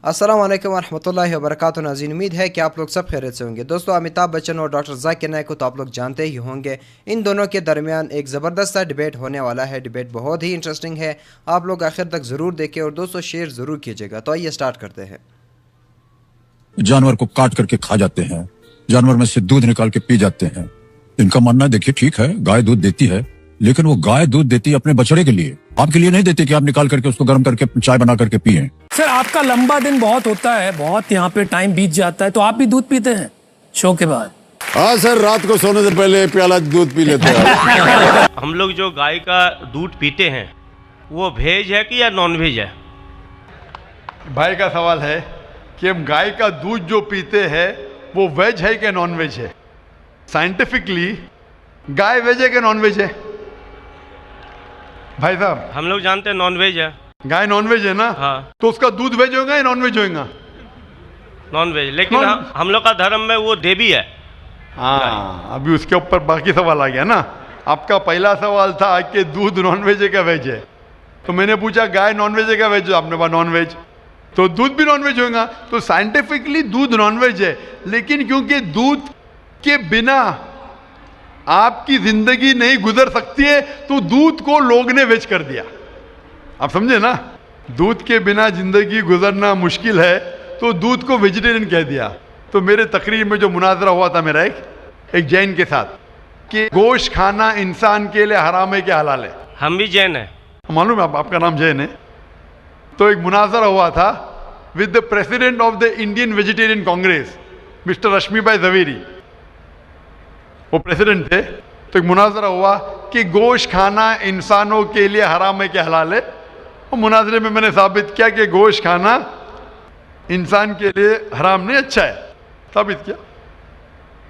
السلام علیکم ورحمۃ اللہ وبرکاتہ ناظرین، امید ہے کہ آپ لوگ سب خیریت سے ہوں گے۔ دوستو، امیتابھ بچن اور ڈاکٹر ذاکر نائک کو تو آپ لوگ جانتے ہی ہوں گے۔ ان دونوں کے درمیان ایک زبردست سا ڈیبیٹ ہونے والا ہے۔ ڈیبیٹ بہت ہی انٹرسٹنگ ہے، آپ لوگ آخر تک ضرور دیکھیں اور دوستو شیئر ضرور کیجیے گا۔ تو آئیے سٹارٹ کرتے ہیں۔ جانور کو کاٹ کر کے کھا جاتے ہیں، جانور میں سے دودھ نکال کے پی جاتے ہیں۔ ان کا ماننا ہے دیکھیے ٹھیک ہے گائے دودھ دیتی ہے، لیکن وہ گائے دودھ دیتی ہے اپنے بچڑے کے لیے، آپ کے لیے نہیں دیتی کہ آپ نکال کر کے اس کو گرم کر کے چائے بنا کر کے پیئیں۔ سر آپ کا لمبا دن بہت ہوتا ہے، بہت یہاں پہ ٹائم بیت جاتا ہے، تو آپ بھی دودھ پیتے ہیں شو کے بعد؟ ہاں سر، رات کو سونے سے پہلے پیالہ دودھ پی لیتے ہیں۔ ہم لوگ جو گائے کا دودھ پیتے ہیں وہ ویج ہے کہ یا نان ویج ہے؟ بھائی کا سوال ہے کہ ہم گائے کا دودھ جو پیتے ہیں وہ ویج ہے کہ نان ویج ہے؟ سائنٹیفکلی گائے ویج ہے کہ نان ویج ہے بھائی صاحب؟ ہم لوگ جانتے ہیں نان ویج ہے۔ گائے نان ویج ہے نا؟ ہاں، تو اس کا دودھ ویج ہوگا یا نان ویج ہوگا؟ نان ویج، لیکن ہم لوگ کا دھرم میں وہ دیوی ہے۔ ہاں، ابھی اس کے اوپر باقی سوال آ گیا نا۔ آپ کا پہلا سوال تھا کہ دودھ نان ویج ہے کہ ویج ہے، تو میں نے پوچھا گائے نان ویج ہے کہ ویج ہے، آپ نے کہا نان ویج، تو دودھ بھی نان ویج ہوگا۔ تو سائنٹیفکلی دودھ نان ویج ہے، لیکن کیونکہ دودھ کے بنا آپ کی زندگی نہیں گزر سکتی ہے تو دودھ کو لوگ نے ویج کر دیا۔ آپ سمجھے نا؟ دودھ کے بنا زندگی گزرنا مشکل ہے تو دودھ کو ویجیٹیرین کہہ دیا۔ تو میرے تقریر میں جو مناظرہ ہوا تھا میرا ایک جین کے ساتھ کہ گوشت کھانا انسان کے لیے حرام ہے کہ حلال ہے؟ ہم بھی جین ہیں۔ معلوم ہے آپ کا نام جین ہے؟ تو ایک مناظرہ ہوا تھا with the president of the Indian Vegetarian Congress mister Rashmi bhai Zaveri, وہ پریزیڈنٹ تھے۔ تو ایک مناظرہ ہوا کہ گوشت کھانا انسانوں کے لیے حرام ہے کہ حلال ہے۔ اور مناظرے میں نے ثابت کیا کہ گوشت کھانا انسان کے لیے حرام نہیں، اچھا ہے، ثابت کیا۔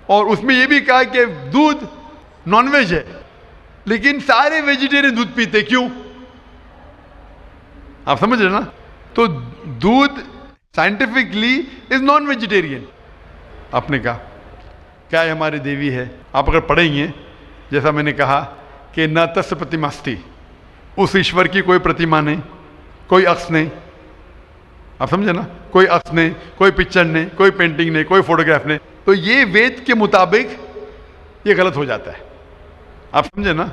اور اس میں یہ بھی کہا کہ دودھ نان ویج ہے، لیکن سارے ویجیٹیرین دودھ پیتے، کیوں؟ آپ سمجھ رہے نا؟ تو دودھ سائنٹیفکلی از نان ویجیٹیرین۔ آپ نے کہا کیا ہے ہماری دیوی ہے؟ آپ اگر پڑھیں گے جیسا میں نے کہا کہ نہ تس پرتیماستی، اس ایشور کی کوئی پرتیما نہیں، کوئی عکس نہیں۔ آپ سمجھے نا؟ کوئی عکس نہیں، کوئی پکچر نہیں، کوئی پینٹنگ نہیں، کوئی فوٹوگراف نہیں۔ تو یہ وید کے مطابق یہ غلط ہو جاتا ہے۔ آپ سمجھے نا؟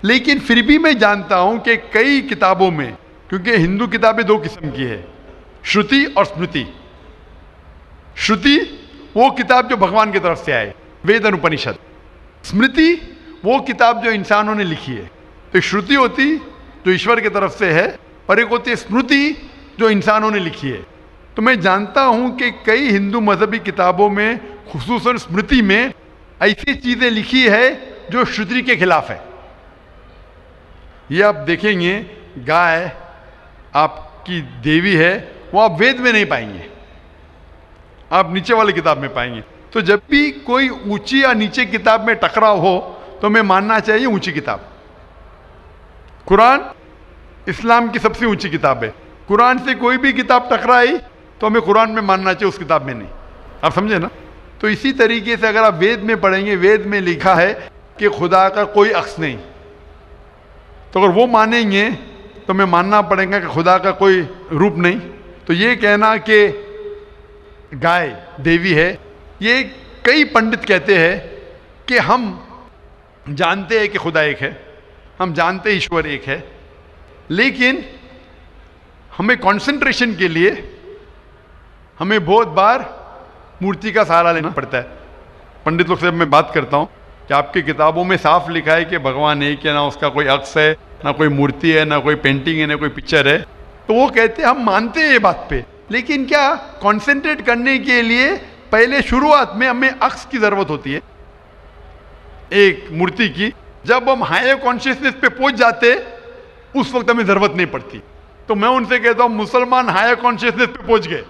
لیکن پھر بھی میں جانتا ہوں کہ کئی کتابوں میں، کیونکہ ہندو کتابیں دو قسم کی ہے، شروتی اور اسمرتی۔ شروتی وہ کتاب جو بھگوان کی طرف سے آئے، وید انوپنشد۔ اسمرتی وہ کتاب جو انسانوں نے لکھی ہے۔ تو شروتی ہوتی جو ایشور کی طرف سے ہے، اور ایک ہوتی ہے اسمرتی جو انسانوں نے لکھی ہے۔ تو میں جانتا ہوں کہ کئی ہندو مذہبی کتابوں میں، خصوصاً اسمرتی میں، ایسی چیزیں لکھی ہے جو شروتی کے خلاف ہے۔ یہ آپ دیکھیں گے گائے آپ کی دیوی ہے، وہ آپ وید میں نہیں پائیں گے، آپ نیچے والی کتاب میں پائیں گے۔ تو جب بھی کوئی اونچی یا نیچے کتاب میں ٹکراؤ ہو تو ہمیں ماننا چاہیے اونچی کتاب۔ قرآن اسلام کی سب سے اونچی کتاب ہے۔ قرآن سے کوئی بھی کتاب ٹکرائی تو ہمیں قرآن میں ماننا چاہیے، اس کتاب میں نہیں۔ آپ سمجھے نا؟ تو اسی طریقے سے اگر آپ وید میں پڑھیں گے، وید میں لکھا ہے کہ خدا کا کوئی عکس نہیں، تو اگر وہ مانیں گے تو ہمیں ماننا پڑے گا کہ خدا کا کوئی روپ نہیں۔ تو یہ کہنا کہ گائے دیوی ہے، یہ کئی پنڈت کہتے ہیں کہ ہم جانتے ہیں کہ خدا ایک ہے، ہم جانتے ایشور ایک ہے، لیکن ہمیں کنسنٹریشن کے لیے ہمیں بہت بار مورتی کا سہارا لینا پڑتا ہے۔ پنڈت لوگ سے میں بات کرتا ہوں کہ آپ کی کتابوں میں صاف لکھا ہے کہ بھگوان ایک ہے، نہ اس کا کوئی عکس ہے، نہ کوئی مورتی ہے، نہ کوئی پینٹنگ ہے، نہ کوئی پکچر ہے۔ تو وہ کہتے ہیں ہم مانتے ہیں یہ بات پہ، لیکن کیا کنسنٹریٹ کرنے کے لیے پہلے شروعات میں ہمیں عکس کی ضرورت ہوتی ہے، ایک مورتی کی۔ جب ہم ہائر کانشیسنس پہ پہنچ جاتے اس وقت ہمیں ضرورت نہیں پڑتی۔ تو میں ان سے کہتا ہوں مسلمان ہائر کانشیسنس پہ پہنچ گئے،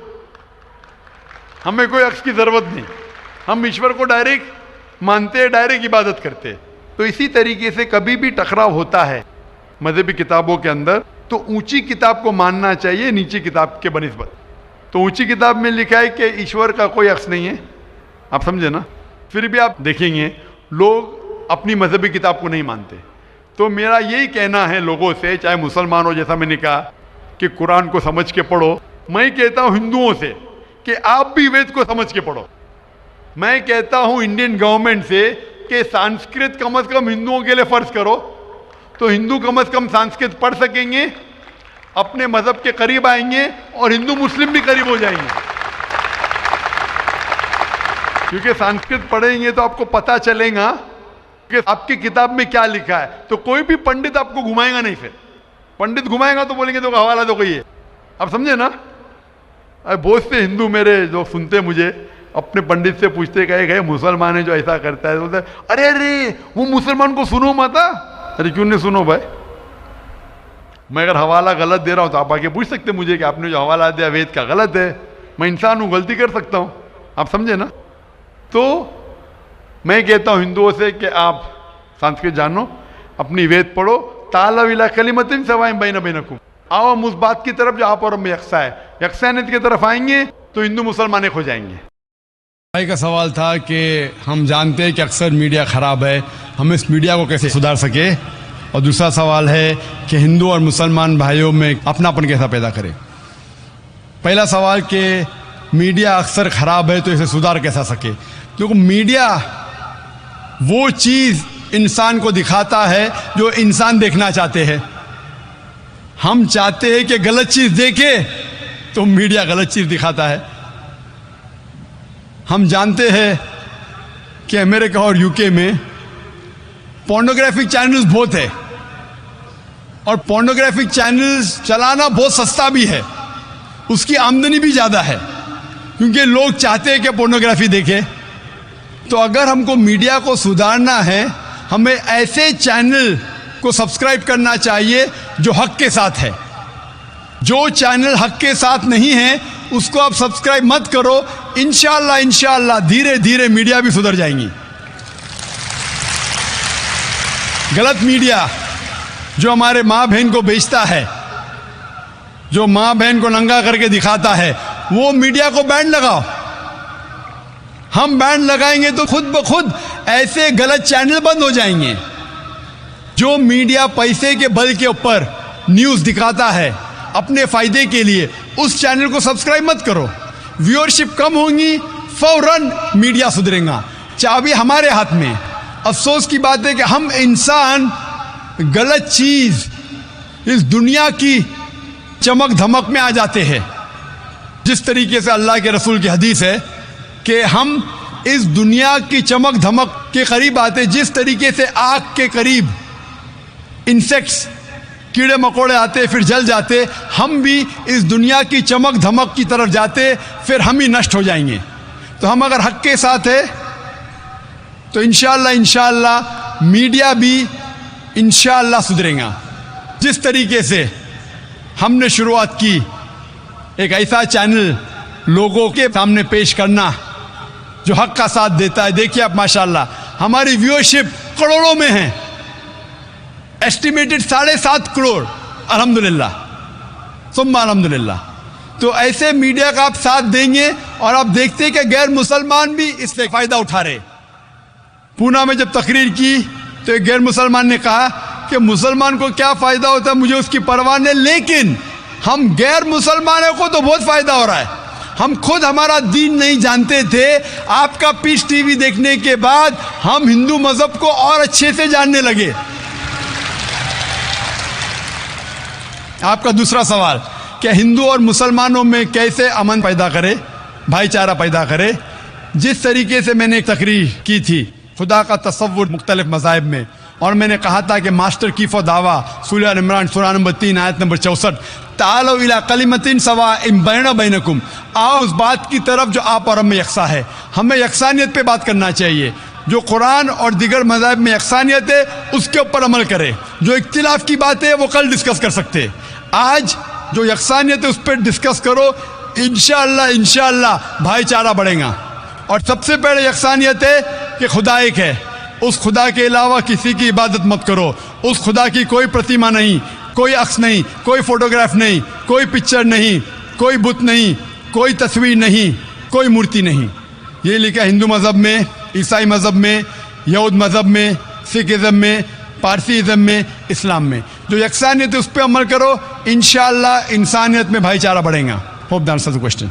ہمیں کوئی عکس کی ضرورت نہیں، ہم ایشور کو ڈائریکٹ مانتے ہیں، ڈائریکٹ عبادت کرتے ہیں۔ تو اسی طریقے سے کبھی بھی ٹکراؤ ہوتا ہے مذہبی کتابوں کے اندر تو اونچی کتاب کو ماننا چاہیے نیچی کتاب کے بنسبت۔ تو اونچی کتاب میں لکھا ہے کہ ایشور کا کوئی عکس نہیں ہے، آپ سمجھے نا؟ پھر بھی آپ دیکھیں گے لوگ اپنی مذہبی کتاب کو نہیں مانتے۔ تو میرا یہی کہنا ہے لوگوں سے، چاہے مسلمان ہو، جیسا میں نے کہا کہ قرآن کو سمجھ کے پڑھو، میں کہتا ہوں ہندوؤں سے کہ آپ بھی وید کو سمجھ کے پڑھو. میں کہتا ہوں انڈین گورنمنٹ سے کہ سانسکرت کم از کم ہندوؤں کے لیے فرض کرو, تو ہندو کم از کم سانسکرت پڑھ سکیں گے, اپنے مذہب کے قریب آئیں گے, اور ہندو مسلم بھی قریب ہو جائیں گے. کیونکہ سانسکرت پڑھیں گے تو آپ کو پتہ چلے گا کہ آپ کی کتاب میں کیا لکھا ہے. تو کوئی بھی پنڈت آپ کو گھمائے گا نہیں. پھر پنڈت گھمائے گا تو بولیں گے تو حوالہ دو کوئی ہے. آپ سمجھے نا. بہت سے ہندو میرے جو سنتے مجھے اپنے پنڈت سے پوچھتے کہ مسلمان ہے جو ایسا کرتا ہے, بولتے ارے ارے وہ مسلمان کو سنو مت. ارے کیوں نہیں سنو بھائی؟ میں اگر حوالہ غلط دے رہا ہوں تو آپ آگے پوچھ سکتے مجھے کہ آپ نے جو حوالہ دیا وید کا غلط ہے. میں انسان ہوں, غلطی کر سکتا ہوں. آپ سمجھے نا. تو میں کہتا ہوں ہندوؤں سے کہ آپ سانسکرت جانو, اپنی وید پڑھو, تعالوا الی کلمۃ سواء بین بینکم, آؤ ہم اس بات کی طرف جو آپ اور ہم میں یکساں ہے, یکسانیت کی طرف آئیں گے تو ہندو مسلمان ایک ہو جائیں گے. بھائی کا سوال تھا کہ ہم جانتے ہیں کہ اکثر میڈیا خراب ہے, ہم اس میڈیا کو کیسے سدھار سکے. اور دوسرا سوال ہے کہ ہندو اور مسلمان بھائیوں میں اپناپن کیسا پیدا کرے. پہلا سوال کہ میڈیا اکثر خراب ہے تو اسے سدھار کیسا سکے. کیونکہ میڈیا وہ چیز انسان کو دکھاتا ہے جو انسان دیکھنا چاہتے ہیں. ہم چاہتے ہیں کہ غلط چیز دیکھے تو میڈیا غلط چیز دکھاتا ہے. ہم جانتے ہیں کہ امریکہ اور یو کے میں پورنوگرافک چینلز بہت ہے, اور پورنوگرافک چینلز چلانا بہت سستا بھی ہے, اس کی آمدنی بھی زیادہ ہے, کیونکہ لوگ چاہتے ہیں کہ پورنوگرافی دیکھے. تو اگر ہم کو میڈیا کو سدھارنا ہے, ہمیں ایسے چینل کو سبسکرائب کرنا چاہیے جو حق کے ساتھ ہے. جو چینل حق کے ساتھ نہیں ہے اس کو آپ سبسکرائب مت کرو. انشاءاللہ دھیرے دھیرے میڈیا بھی سدھر جائیں گی. غلط میڈیا جو ہمارے ماں بہن کو بیچتا ہے, جو ماں بہن کو ننگا کر کے دکھاتا ہے, وہ میڈیا کو بین لگاؤ. ہم بین لگائیں گے تو خود بخود ایسے غلط چینل بند ہو جائیں گے. جو میڈیا پیسے کے بل کے اوپر نیوز دکھاتا ہے اپنے فائدے کے لیے, اس چینل کو سبسکرائب مت کرو. ویورشپ کم ہوں گی, فوراً میڈیا سدھرے گا. چابی ہمارے ہاتھ میں. افسوس کی بات ہے کہ ہم انسان غلط چیز اس دنیا کی چمک دھمک میں آ جاتے ہیں. جس طریقے سے اللہ کے رسول کی حدیث ہے کہ ہم اس دنیا کی چمک دھمک کے قریب آتے, جس طریقے سے آگ کے قریب انسیکٹس کیڑے مکوڑے آتے پھر جل جاتے, ہم بھی اس دنیا کی چمک دھمک کی طرف جاتے, پھر ہم ہی نشٹ ہو جائیں گے. تو ہم اگر حق کے ساتھ ہیں تو انشاءاللہ میڈیا بھی انشاءاللہ سدھرے گا. جس طریقے سے ہم نے شروعات کی ایک ایسا چینل لوگوں کے سامنے پیش کرنا جو حق کا ساتھ دیتا ہے. دیکھیے آپ ماشاءاللہ ہماری ویورشپ کروڑوں میں ہیں, ایسٹیمیٹڈ 7.5 کروڑ. الحمدللہ ثم الحمدللہ. تو ایسے میڈیا کا آپ ساتھ دیں گے اور آپ دیکھتے ہیں کہ غیر مسلمان بھی اس سے فائدہ اٹھا رہے. پونا میں جب تقریر کی تو ایک غیر مسلمان نے کہا کہ مسلمان کو کیا فائدہ ہوتا ہے, مجھے اس کی پرواہ نہیں, لیکن ہم غیر مسلمانوں کو تو بہت فائدہ ہو رہا ہے. ہم خود ہمارا دین نہیں جانتے تھے, آپ کا پیس ٹی وی دیکھنے کے بعد ہم ہندو مذہب کو اور اچھے سے جاننے لگے. آپ کا دوسرا سوال کہ ہندو اور مسلمانوں میں کیسے امن پیدا کرے, بھائی چارہ پیدا کرے. جس طریقے سے میں نے ایک تقریر کی تھی خدا کا تصور مختلف مذاہب میں, اور میں نے کہا تھا کہ ماسٹر کی فو دعویٰ سورہ عمران سورہ نمبر 3 آیت نمبر 64, تعالوا الی کلمۃ سواء بین بینکم, آؤ اس بات کی طرف جو آپ اور ہم میں یکساں ہے. ہمیں یکسانیت پہ بات کرنا چاہیے. جو قرآن اور دیگر مذاہب میں یکسانیت ہے اس کے اوپر عمل کرے. جو اختلاف کی بات ہے وہ کل ڈسکس کر سکتے. آج جو یکسانیت ہے اس پہ ڈسکس کرو, انشاءاللہ بھائی چارہ بڑھے گا. اور سب سے پہلے یکسانیت ہے کہ خدا ایک ہے, اس خدا کے علاوہ کسی کی عبادت مت کرو. اس خدا کی کوئی پرتیما نہیں, کوئی عکس نہیں, کوئی فوٹوگراف نہیں, کوئی پکچر نہیں, کوئی بت نہیں, کوئی تصویر نہیں, کوئی مورتی نہیں. یہ لکھا ہندو مذہب میں, عیسائی مذہب میں, یہود مذہب میں, سکھ ازم میں, پارسی ازم میں, اسلام میں. جو یکسانیت ہے اس پہ عمل کرو, انشاءاللہ انسانیت میں بھائی چارہ بڑھے گا. Hope that answers the question.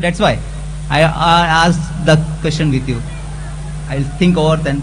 That's why I asked the question with you. I'll think over then.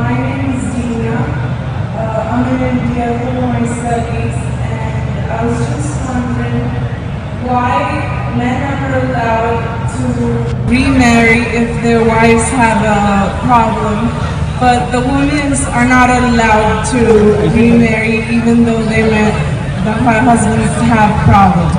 My name is Dina. I'm in India for my studies, and I was just wondering why men are allowed to remarry if their wives have a problem, but the women are not allowed to remarry even though the husbands have problems.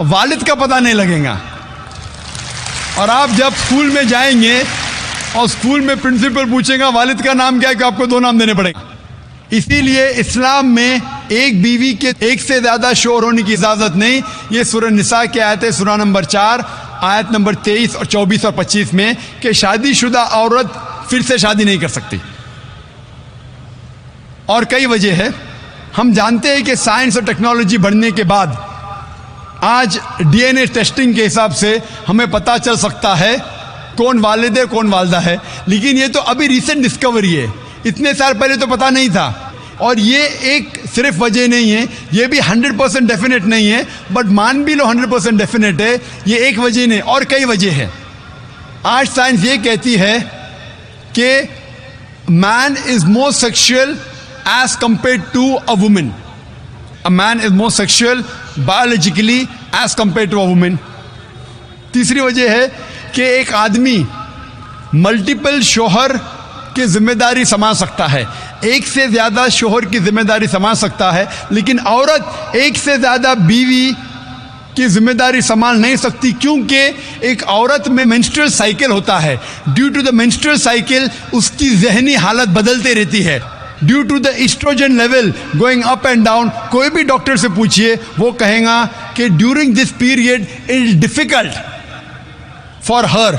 والد کا پتہ نہیں لگے گا. اور آپ جب school میں جائیں گے اور اسکول میں پرنسپل پوچھے گا والد کا نام کیا ہے کہ آپ کو 2 نام دینے پڑیں گے. اسی لیے اسلام میں ایک بیوی کے ایک سے زیادہ شوہر ہونے کی اجازت نہیں. یہ سورہ نساء کی آیت ہے, سورہ نمبر 4 آیت نمبر 23 اور 24 اور 25 میں, کہ شادی شدہ عورت پھر سے شادی نہیں کر سکتی. اور کئی وجہ ہے. ہم جانتے ہیں کہ سائنس اور ٹیکنالوجی بڑھنے کے بعد آج ڈی این اے ٹیسٹنگ کے حساب سے ہمیں پتہ چل سکتا ہے کون والد ہے کون والدہ ہے. لیکن یہ تو ابھی ریسنٹ ڈسکوری ہے, اتنے سال پہلے تو پتہ نہیں تھا. اور یہ ایک صرف وجہ نہیں ہے, یہ بھی 100% ڈیفینیٹ نہیں ہے, بٹ مان بھی لو 100% ڈیفینیٹ ہے. یہ ایک وجہ نہیں, اور کئی وجہ ہے. آج سائنس یہ کہتی ہے کہ man is more sexual as compared to a woman. A man is more sexual biologically as compared to a woman. تیسری وجہ ہے کہ ایک آدمی ملٹیپل شوہر کی ذمہ داری سنبھال سکتا ہے, ایک سے زیادہ شوہر کی ذمہ داری سنبھال سکتا ہے, لیکن عورت ایک سے زیادہ بیوی کی ذمہ داری سنبھال نہیں سکتی, کیونکہ ایک عورت میں مینسٹرل سائیکل ہوتا ہے. Due to the menstrual cycle اس کی ذہنی حالت بدلتے رہتی ہے, due to the estrogen level going up and down. کوئی بھی ڈاکٹر سے پوچھئے وہ کہیں گا کہ during this period it is difficult for her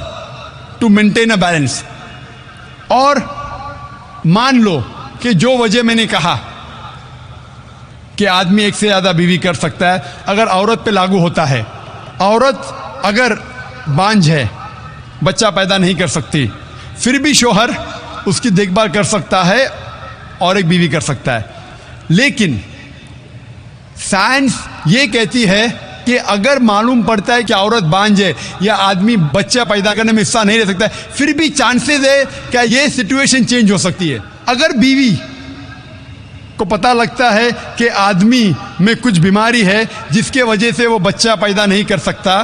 to maintain a balance. اور مان لو کہ جو وجہ میں نے کہا کہ آدمی ایک سے زیادہ بیوی کر سکتا ہے, اگر عورت پہ لاگو ہوتا ہے, عورت اگر بانجھ ہے, بچہ پیدا نہیں کر سکتی, پھر بھی شوہر اس کی دیکھ بھال کر سکتا ہے اور ایک بیوی کر سکتا ہے. لیکن سائنس یہ کہتی ہے کہ اگر معلوم پڑتا ہے کہ عورت بانجھ ہے یا آدمی بچہ پیدا کرنے میں حصہ نہیں لے سکتا ہے, پھر بھی چانسز ہے کہ یہ سچویشن چینج ہو سکتی ہے. اگر بیوی کو پتہ لگتا ہے کہ آدمی میں کچھ بیماری ہے جس کے وجہ سے وہ بچہ پیدا نہیں کر سکتا,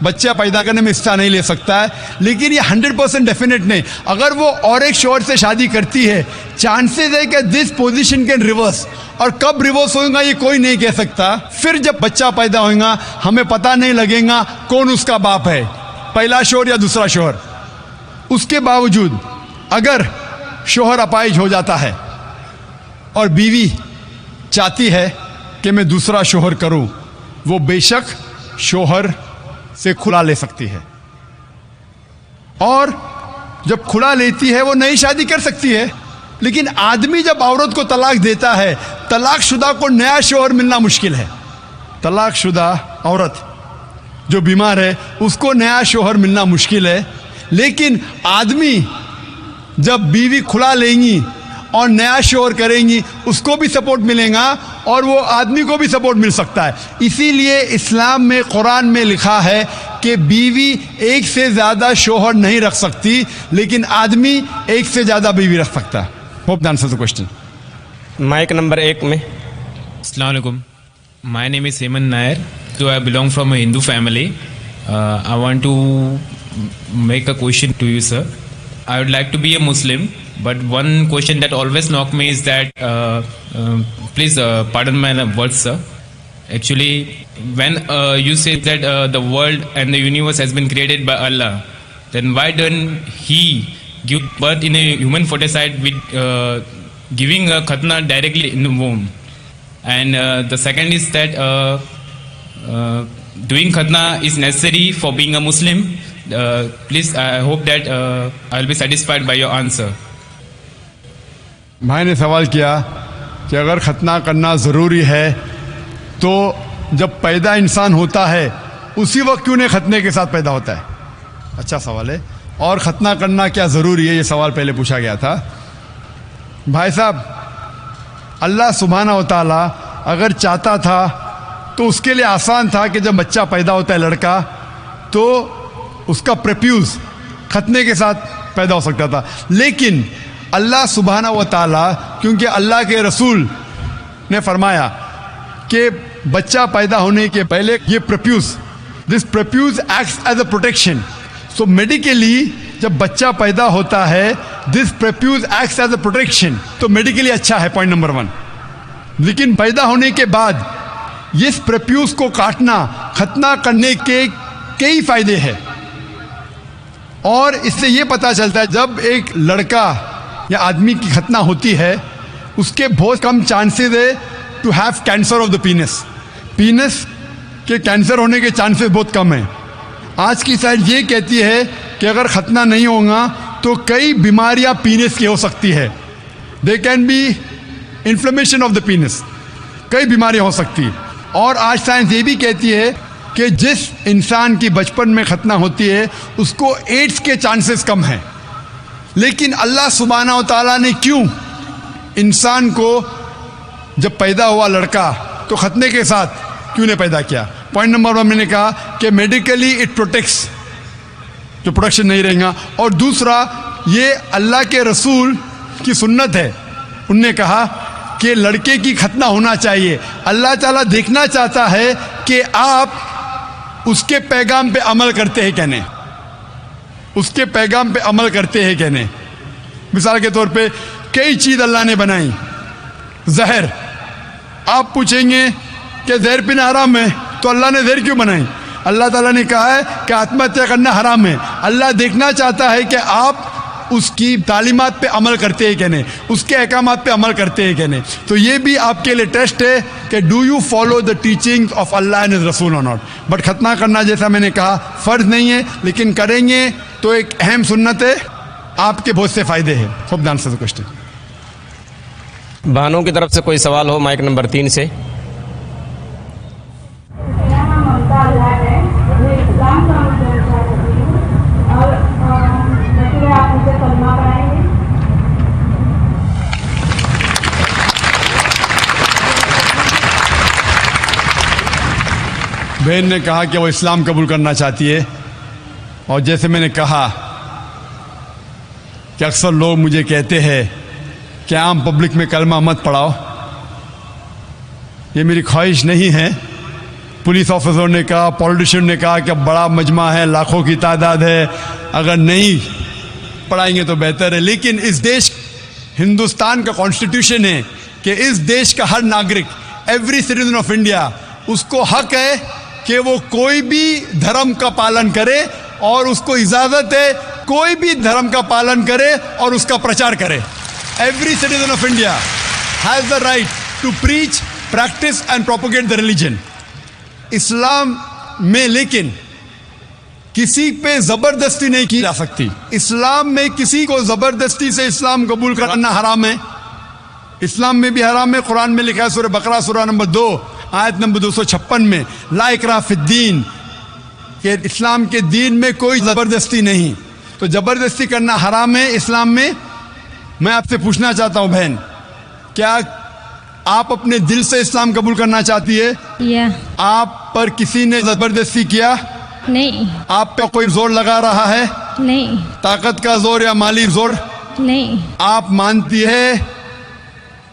بچہ پیدا کرنے میں حصہ نہیں لے سکتا ہے, لیکن یہ 100% ڈیفینیٹ نہیں. اگر وہ اور ایک شوہر سے شادی کرتی ہے, چانسز ہے کہ دس پوزیشن کین ریورس, اور کب ریورس ہوگا یہ کوئی نہیں کہہ سکتا. پھر جب بچہ پیدا ہوگا ہمیں پتہ نہیں لگے گا کون اس کا باپ ہے, پہلا شوہر یا دوسرا شوہر. اس کے باوجود اگر شوہر اپائج ہو جاتا ہے اور بیوی چاہتی ہے کہ میں دوسرا شوہر کروں, وہ بے شک شوہر سے کھلا لے سکتی ہے. اور جب کھلا لیتی ہے وہ نئی شادی کر سکتی ہے. لیکن آدمی جب عورت کو طلاق دیتا ہے, طلاق شدہ کو نیا شوہر ملنا مشکل ہے. طلاق شدہ عورت جو بیمار ہے اس کو نیا شوہر ملنا مشکل ہے. لیکن آدمی جب بیوی کھلا لیں گی اور نیا شوہر کریں گی, اس کو بھی سپورٹ ملے گا اور وہ آدمی کو بھی سپورٹ مل سکتا ہے. اسی لیے اسلام میں قرآن میں لکھا ہے کہ بیوی ایک سے زیادہ شوہر نہیں رکھ سکتی, لیکن آدمی ایک سے زیادہ بیوی رکھ سکتا ہے. Hope that answers the question. Mic number 1 میں. السلام علیکم. My name is Heman Nair. So I belong from a Hindu family. I want to make a question to you, sir. I would like to be a Muslim, but one question that always knocks me is that, please pardon my words, sir. Actually, when you say that the world and the universe has been created by Allah, then why don't He give birth in a human foeticide with giving a khatna directly in the womb? And the second is that doing khatna is necessary for being a Muslim. Please, I hope that I'll be satisfied by your answer. بھائی نے سوال کیا کہ اگر ختنہ کرنا ضروری ہے تو جب پیدا انسان ہوتا ہے اسی وقت کیوں نہیں ختنے کے ساتھ پیدا ہوتا ہے. اچھا سوال ہے. اور ختنہ کرنا کیا ضروری ہے, یہ سوال پہلے پوچھا گیا تھا. بھائی صاحب, اللہ سبحانہ و تعالیٰ اگر چاہتا تھا تو اس کے لیے آسان تھا کہ جب بچہ پیدا ہوتا ہے لڑکا تو اس کا پریپیوز ختنے کے ساتھ پیدا ہو سکتا تھا. لیکن اللہ سبحانہ و تعالیٰ, کیونکہ اللہ کے رسول نے فرمایا کہ بچہ پیدا ہونے کے پہلے یہ prepuce, this prepuce acts as a protection. So medically جب بچہ پیدا ہوتا ہے this prepuce acts as a protection, تو میڈیکلی اچھا ہے, پوائنٹ نمبر 1. لیکن پیدا ہونے کے بعد اس پریپیوس کو کاٹنا ختنہ کرنے کے کئی فائدے ہیں. اور اس سے یہ پتہ چلتا ہے جب ایک لڑکا یا آدمی کی ختنہ ہوتی ہے اس کے بہت کم چانسز ہے to have cancer of the penis کے کینسر ہونے کے چانسز بہت کم ہیں. آج کی سائنس یہ کہتی ہے کہ اگر ختنہ نہیں ہوگا تو کئی بیماریاں پینس کی ہو سکتی ہے. They can be inflammation of the penis, کئی بیماریاں ہو سکتی ہیں. اور آج سائنس یہ بھی کہتی ہے کہ جس انسان کی بچپن میں ختنہ ہوتی ہے اس کو ایڈس کے چانسز کم ہیں. لیکن اللہ سبحانہ و تعالیٰ نے کیوں انسان کو جب پیدا ہوا لڑکا تو ختنے کے ساتھ کیوں نے پیدا کیا؟ پوائنٹ نمبر 1 میں نے کہا کہ میڈیکلی اٹ پروٹیکٹس, جو پروڈکشن نہیں رہے گا. اور دوسرا یہ اللہ کے رسول کی سنت ہے, ان نے کہا کہ لڑکے کی ختنہ ہونا چاہیے. اللہ تعالیٰ دیکھنا چاہتا ہے کہ آپ اس کے پیغام پہ عمل کرتے ہیں کہ نہیں, اس کے پیغام پہ عمل کرتے ہیں کہ نہیں. مثال کے طور پہ کئی چیز اللہ نے بنائی. زہر, آپ پوچھیں گے کہ زہر پینا حرام ہے تو اللہ نے زہر کیوں بنائی؟ اللہ تعالیٰ نے کہا ہے کہ آتم ہتیا کرنا حرام ہے. اللہ دیکھنا چاہتا ہے کہ آپ اس کی تعلیمات پہ عمل کرتے ہیں کہ نہیں, اس کے احکامات پہ عمل کرتے ہیں کہ نہیں. تو یہ بھی آپ کے لیے ٹیسٹ ہے کہ do you follow the teachings of Allah and his رسول اور ناٹ. بٹ ختنہ کرنا جیسا میں نے کہا فرض نہیں ہے, لیکن کریں گے تو ایک اہم سنت ہے, آپ کے بہت سے فائدے ہیں. خوب دان سے کوشچن. بہنوں کی طرف سے کوئی سوال ہو مائک نمبر 3 سے. بہن نے کہا کہ وہ اسلام قبول کرنا چاہتی ہے, اور جیسے میں نے کہا کہ اکثر لوگ مجھے کہتے ہیں کہ عام پبلک میں کلمہ مت پڑھاؤ. یہ میری خواہش نہیں ہے. پولیس آفیسر نے کہا, پولیٹیشین نے کہا کہ بڑا مجمع ہے, لاکھوں کی تعداد ہے, اگر نہیں پڑھائیں گے تو بہتر ہے. لیکن اس دیش ہندوستان کا کانسٹیٹیوشن ہے کہ اس دیش کا ہر ناگرک, ایوری سٹیزن آف انڈیا, اس کو حق ہے کہ وہ کوئی بھی دھرم کا پالن کرے, اور اس کو اجازت ہے کوئی بھی دھرم کا پالن کرے اور اس کا پرچار کرے. Every citizen of India has the right to preach, practice and propagate the religion. اسلام میں لیکن کسی پہ زبردستی نہیں کی جا سکتی. اسلام میں کسی کو زبردستی سے اسلام قبول کرنا حرام ہے. اسلام میں بھی حرام ہے. قرآن میں لکھا ہے سورہ بقرہ سورہ نمبر 2 آیت نمبر 256 میں, لا اکراہ فی الدین, کہ اسلام کے دین میں کوئی زبردستی نہیں. تو زبردستی کرنا حرام ہے اسلام میں. میں آپ سے پوچھنا چاہتا ہوں بہن, کیا آپ اپنے دل سے اسلام قبول کرنا چاہتی ہے؟ آپ پر کسی نے زبردستی کیا؟ نہیں. آپ پہ کوئی زور لگا رہا ہے؟ نہیں. طاقت کا زور یا مالی زور؟ نہیں. آپ مانتی ہے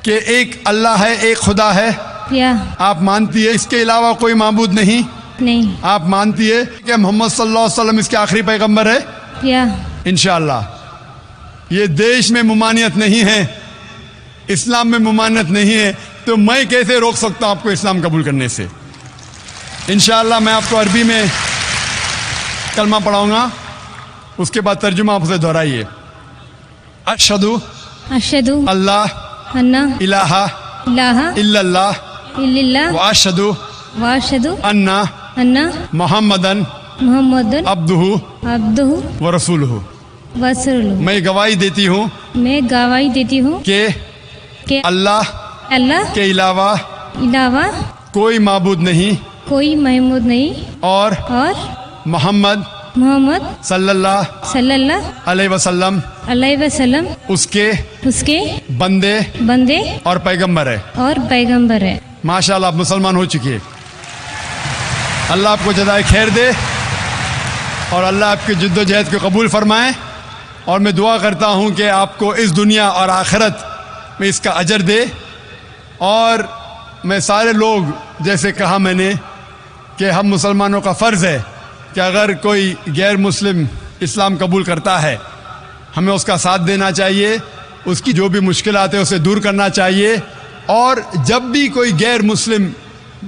کہ ایک اللہ ہے, ایک خدا ہے؟ آپ مانتی ہے اس کے علاوہ کوئی معبود نہیں؟ نہیں. آپ مانتی ہے کہ محمد صلی اللہ علیہ وسلم اس کے آخری پیغمبر ہے؟ انشاءاللہ. یہ دیش میں ممانعت نہیں ہے, اسلام میں ممانعت نہیں ہے, تو میں کیسے روک سکتا ہوں آپ کو اسلام قبول کرنے سے؟ انشاءاللہ میں آپ کو عربی میں کلمہ پڑھاؤں گا, اس کے بعد ترجمہ آپ اسے دہرائیے. اشہدو اللہ الہ الا اللہ واشہدو ان محمدن عبدہ ورسولہ. میں گواہی دیتی ہوں کہ اللہ کے علاوہ کوئی معبود نہیں, اور محمد صلی اللہ علیہ وسلم اس کے بندے اور پیغمبر ہے. ماشاءاللہ آپ مسلمان ہو چکی ہے. اللہ آپ کو جزائے خیر دے, اور اللہ آپ کی جد و جہد کو قبول فرمائے. اور میں دعا کرتا ہوں کہ آپ کو اس دنیا اور آخرت میں اس کا اجر دے. اور میں سارے لوگ, جیسے کہا میں نے کہ ہم مسلمانوں کا فرض ہے کہ اگر کوئی غیر مسلم اسلام قبول کرتا ہے ہمیں اس کا ساتھ دینا چاہیے, اس کی جو بھی مشکلات ہیں اسے دور کرنا چاہیے. اور جب بھی کوئی غیر مسلم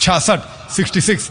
66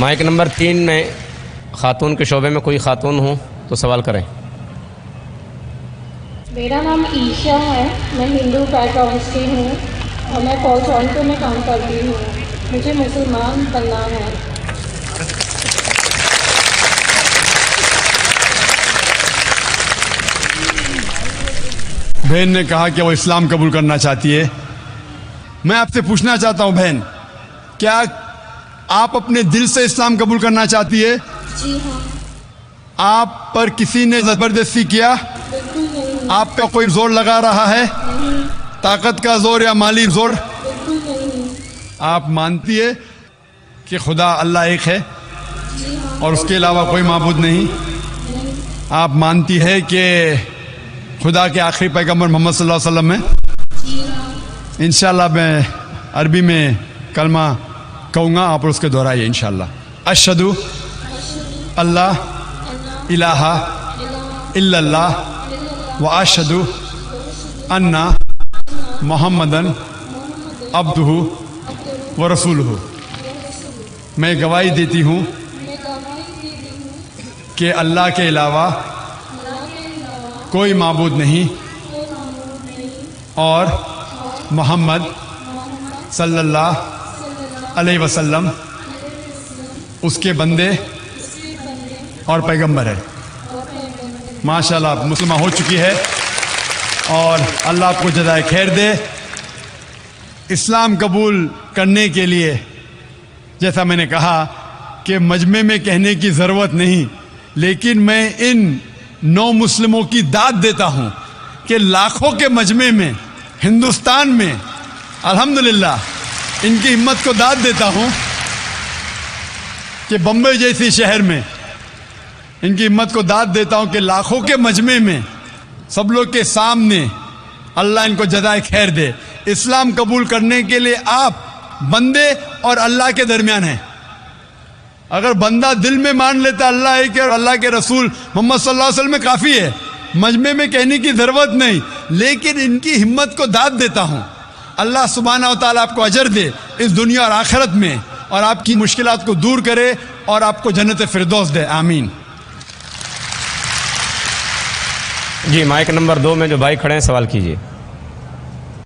مائک نمبر 3 میں خاتون کے شعبے میں کوئی خاتون ہوں تو سوال کریں. میرا نام عیشا ہے، میں ہندو بیک گراؤنڈ سے ہوں اور میں ٹورنٹو میں کام کرتی ہوں. مجھے مسلمان بننا ہے. بہن نے کہا کہ وہ اسلام قبول کرنا چاہتی ہے. میں آپ سے پوچھنا چاہتا ہوں بہن، کیا آپ اپنے دل سے اسلام قبول کرنا چاہتی ہے؟ جی ہاں. آپ پر کسی نے زبردستی کیا؟ بالکل نہیں. آپ پہ کوئی زور لگا رہا ہے؟ نہیں. طاقت کا زور یا مالی زور؟ بالکل نہیں. آپ مانتی ہے کہ خدا اللہ ایک ہے جی ہاں. اور اس کے علاوہ کوئی معبود نہیں؟ آپ مانتی ہے کہ خدا کے آخری پیغمبر محمد صلی اللہ علیہ وسلم ہے؟ جی ہاں. انشاءاللہ میں عربی میں کلمہ کہوں گا، آپ اس کے دہرائیے انشاءاللہ. اشہدو اللہ الہ الا اللہ و اشہدو ان محمدن عبدہ و رسولہ. میں گواہی دیتی ہوں کہ اللہ کے علاوہ کوئی معبود نہیں اور محمد صلی اللہ علیہ وسلم اس کے بندے اور پیغمبر ہے. ماشاءاللہ آپ مسلمہ ہو چکی ہے اور اللہ آپ کو جزائے خیر دے. اسلام قبول کرنے کے لیے جیسا میں نے کہا کہ مجمع میں کہنے کی ضرورت نہیں، لیکن میں ان 9 مسلموں کی داد دیتا ہوں کہ لاکھوں کے مجمع میں ہندوستان میں الحمدللہ ان کی ہمت کو داد دیتا ہوں کہ بمبئی جیسی شہر میں ان کی ہمت کو داد دیتا ہوں کہ لاکھوں کے مجمع میں سب لوگ کے سامنے اللہ ان کو جزائے خیر دے. اسلام قبول کرنے کے لیے آپ بندے اور اللہ کے درمیان ہیں. اگر بندہ دل میں مان لیتا اللہ ہے کہ اللہ کے رسول محمد صلی اللہ علیہ وسلم میں کافی ہے، مجمع میں کہنے کی ضرورت نہیں. لیکن ان کی ہمت کو داد دیتا ہوں. اللہ سبحانہ و تعالیٰ آپ کو اجر دے اس دنیا اور آخرت میں، اور آپ کی مشکلات کو دور کرے اور آپ کو جنت فردوس دے. آمین. جی مائک نمبر 2 میں جو بھائی کھڑے ہیں سوال کیجیے.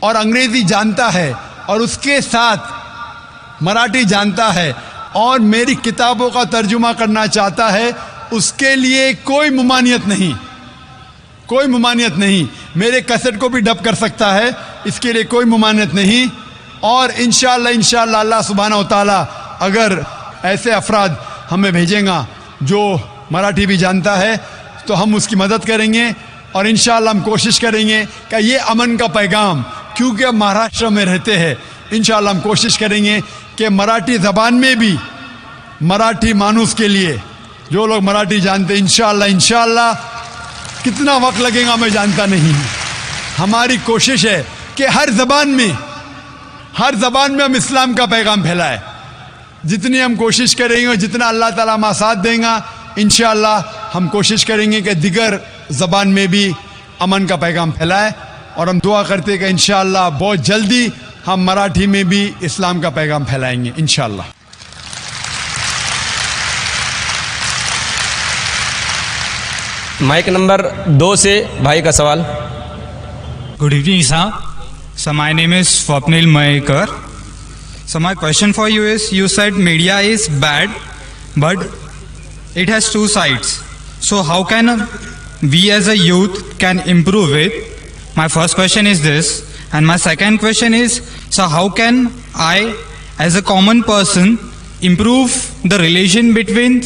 اور انگریزی جانتا ہے اور اس کے ساتھ مراٹھی جانتا ہے اور میری کتابوں کا ترجمہ کرنا چاہتا ہے، اس کے لیے کوئی ممانعت نہیں، کوئی ممانعت نہیں. میرے کیسٹ کو بھی ڈب کر سکتا ہے، اس کے لیے کوئی ممانعت نہیں. اور انشاءاللہ اللہ سبحانہ و تعالیٰ اگر ایسے افراد ہمیں بھیجیں گا جو مراٹھی بھی جانتا ہے تو ہم اس کی مدد کریں گے. اور انشاءاللہ ہم کوشش کریں گے کہ یہ امن کا پیغام، کیونکہ ہم مہاراشٹر میں رہتے ہیں، انشاءاللہ ہم کوشش کریں گے کہ مراٹھی زبان میں بھی مراٹھی مانوس کے لیے، جو لوگ مراٹھی جانتے ہیں، انشاءاللہ کتنا وقت لگے گا میں جانتا نہیں. ہماری کوشش ہے کہ ہر زبان میں ہم اسلام کا پیغام پھیلائے. جتنی ہم کوشش کریں گے، جتنا اللہ تعالیٰ ہمارا ساتھ دیں گا، انشاءاللہ ہم کوشش کریں گے کہ دیگر زبان میں بھی امن کا پیغام پھیلائے. اور ہم دعا کرتے ہیں کہ انشاءاللہ بہت جلدی ہم مراٹھی میں بھی اسلام کا پیغام پھیلائیں گے انشاءاللہ. مائک نمبر 2 سے بھائی کا سوال. Good evening, sir. So my name is Swapnil Mayekar. So my question for you is, you said media is bad, but it has two sides. So how can we as a youth can improve it? My first question is this, and my second question is, so how can I as a common person improve the relation between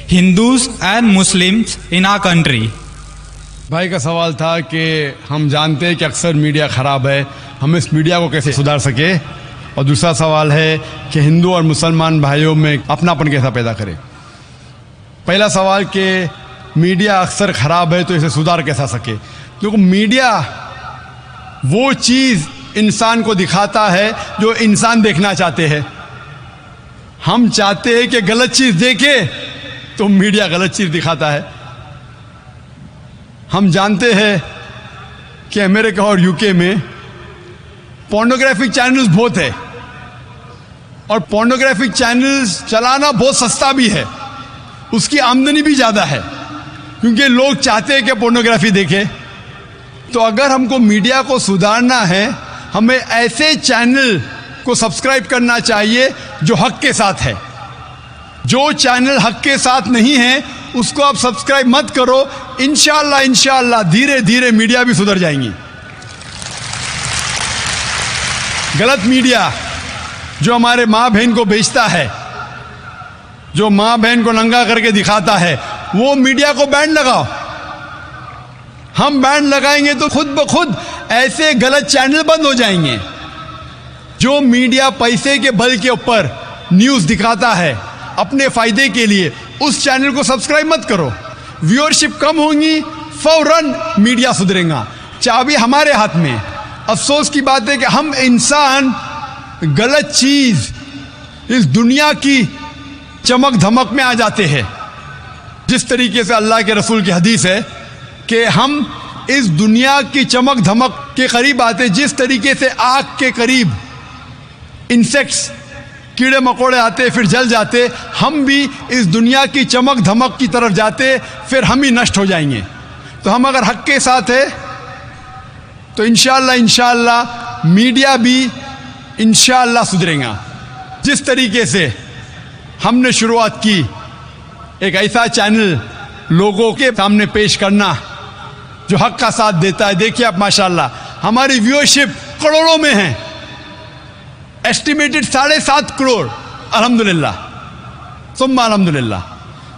Hindus and Muslims in our country? بھائی کا سوال تھا کہ ہم جانتے ہیں کہ اکثر میڈیا خراب ہے، ہم اس میڈیا کو کیسے سدھار سکے. اور دوسرا سوال ہے کہ ہندو اور مسلمان بھائیوں میں اپناپن کیسا پیدا کرے. پہلا سوال کہ میڈیا اکثر خراب ہے تو اسے سدھار کیسا سکے. کیونکہ میڈیا وہ چیز انسان کو دکھاتا ہے جو انسان دیکھنا چاہتے ہیں. ہم چاہتے ہیں کہ غلط چیز دیکھے تو میڈیا غلط چیز دکھاتا ہے. ہم جانتے ہیں کہ امریکہ اور UK میں پورنوگرافک چینلز بہت ہے، اور پورنوگرافک چینلز چلانا بہت سستا بھی ہے، اس کی آمدنی بھی زیادہ ہے، کیونکہ لوگ چاہتے ہیں کہ پورنوگرافی دیکھے. تو اگر ہم کو میڈیا کو سدھارنا ہے، ہمیں ایسے چینل کو سبسکرائب کرنا چاہیے جو حق کے ساتھ ہے. جو چینل حق کے ساتھ نہیں ہے اس کو آپ سبسکرائب مت کرو. انشاءاللہ دھیرے دھیرے میڈیا بھی سدھر جائیں گی. غلط میڈیا جو ہمارے ماں بہن کو بیچتا ہے، جو ماں بہن کو ننگا کر کے دکھاتا ہے، وہ میڈیا کو بین لگاؤ. ہم بین لگائیں گے تو خود بخود ایسے غلط چینل بند ہو جائیں گے. جو میڈیا پیسے کے بل کے اوپر نیوز دکھاتا ہے اپنے فائدے کے لیے، اس چینل کو سبسکرائب مت کرو. ویورشپ کم ہوں گی، فوراً میڈیا سدھرے گا. چابی ہمارے ہاتھ میں. افسوس کی بات ہے کہ ہم انسان غلط چیز، اس دنیا کی چمک دھمک میں آ جاتے ہیں. جس طریقے سے اللہ کے رسول کی حدیث ہے کہ ہم اس دنیا کی چمک دھمک کے قریب آتے، جس طریقے سے آگ کے قریب انسیکٹس، کیڑے مکوڑے آتے پھر جل جاتے، ہم بھی اس دنیا کی چمک دھمک کی طرف جاتے، پھر ہم ہی نشٹ ہو جائیں گے. تو ہم اگر حق کے ساتھ ہیں تو انشاءاللہ میڈیا بھی انشاءاللہ سدھرے گا. جس طریقے سے ہم نے شروعات کی، ایک ایسا چینل لوگوں کے سامنے پیش کرنا جو حق کا ساتھ دیتا ہے. دیکھیے آپ ماشاءاللہ ہماری ویورشپ کروڑوں میں ہیں، ایسٹیمیٹڈ 7.5 کروڑ. الحمدللہ ثم الحمدللہ.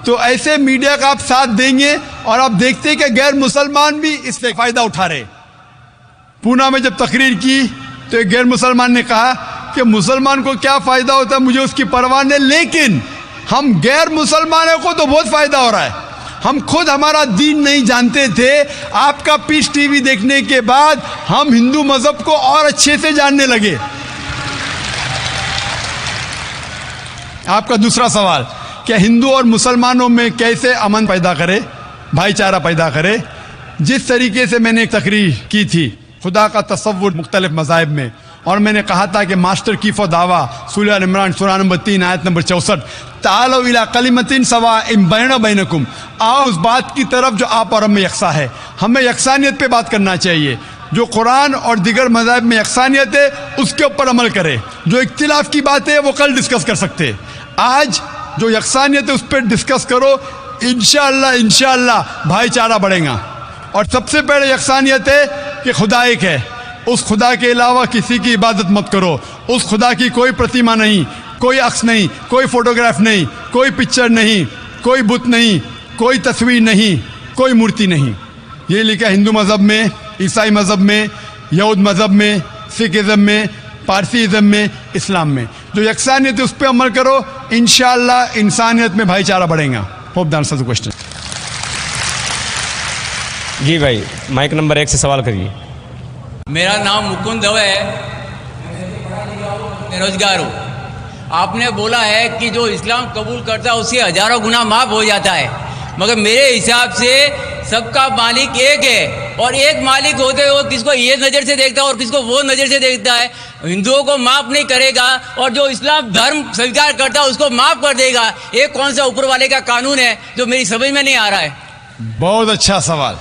تو ایسے میڈیا کا آپ ساتھ دیں گے اور آپ دیکھتے ہیں کہ غیر مسلمان بھی اس سے فائدہ اٹھا رہے. پونا میں جب تقریر کی تو ایک غیر مسلمان نے کہا کہ مسلمان کو کیا فائدہ ہوتا ہے، مجھے اس کی پرواہ نہیں، لیکن ہم غیر مسلمانوں کو تو بہت فائدہ ہو رہا ہے. ہم خود ہمارا دین نہیں جانتے تھے، آپ کا پیس ٹی وی دیکھنے کے بعد ہم ہندو مذہب کو اور اچھے سے جاننے لگے. آپ کا دوسرا سوال کہ ہندو اور مسلمانوں میں کیسے امن پیدا کرے، بھائی چارہ پیدا کرے. جس طریقے سے میں نے ایک تقریر کی تھی خدا کا تصور مختلف مذاہب میں، اور میں نے کہا تھا کہ ماسٹر کی دعویٰ سورہ عمران سورہ نمبر 3 آیت نمبر 64، تعالوا الی کلمۃ سواء بیننا بینکم، آؤ اس بات کی طرف جو آپ اور ہم میں یکساں ہے. ہمیں یکسانیت پہ بات کرنا چاہیے. جو قرآن اور دیگر مذاہب میں یکسانیت ہے اس کے اوپر عمل کرے. جو اختلاف کی بات ہے وہ کل ڈسکس کر سکتے. آج جو یکسانیت ہے اس پہ ڈسکس کرو. انشاءاللہ بھائی چارہ بڑھے گا. اور سب سے پہلے یکسانیت ہے کہ خدا ایک ہے. اس خدا کے علاوہ کسی کی عبادت مت کرو. اس خدا کی کوئی پرتیما نہیں, کوئی عکس نہیں, کوئی فوٹوگراف نہیں, کوئی پکچر نہیں, کوئی بت نہیں, کوئی تصویر نہیں, کوئی مورتی نہیں. یہ لکھا ہندو مذہب میں, عیسائی مذہب میں, یہود مذہب میں, سکھ ازم میں, پارسی ازم میں, اسلام میں. جو یکسانیت ہے اس پہ عمل کرو. انشاءاللہ انسانیت میں بھائی چارہ بڑھے گا. ہوپ دان سر کوشچن. جی بھائی مائک نمبر 1 سے سوال کریے. میرا نام مکند دو ہے, بے روزگار ہوں. آپ نے بولا ہے کہ جو اسلام قبول کرتا ہے اس کے ہزاروں گناہ معاف ہو جاتا ہے, مگر میرے حساب سے سب کا مالک ایک ہے, اور ایک مالک ہوتے ہوئے کس کو یہ نظر سے دیکھتا ہے اور کس کو وہ نظر سے دیکھتا ہے. ہندوؤں کو معاف نہیں کرے گا اور جو اسلام دھرم سویکار کرتا ہے اس کو معاف کر دے گا. ایک کون سا اوپر والے کا قانون ہے جو میری سمجھ میں نہیں آ رہا ہے. بہت اچھا سوال,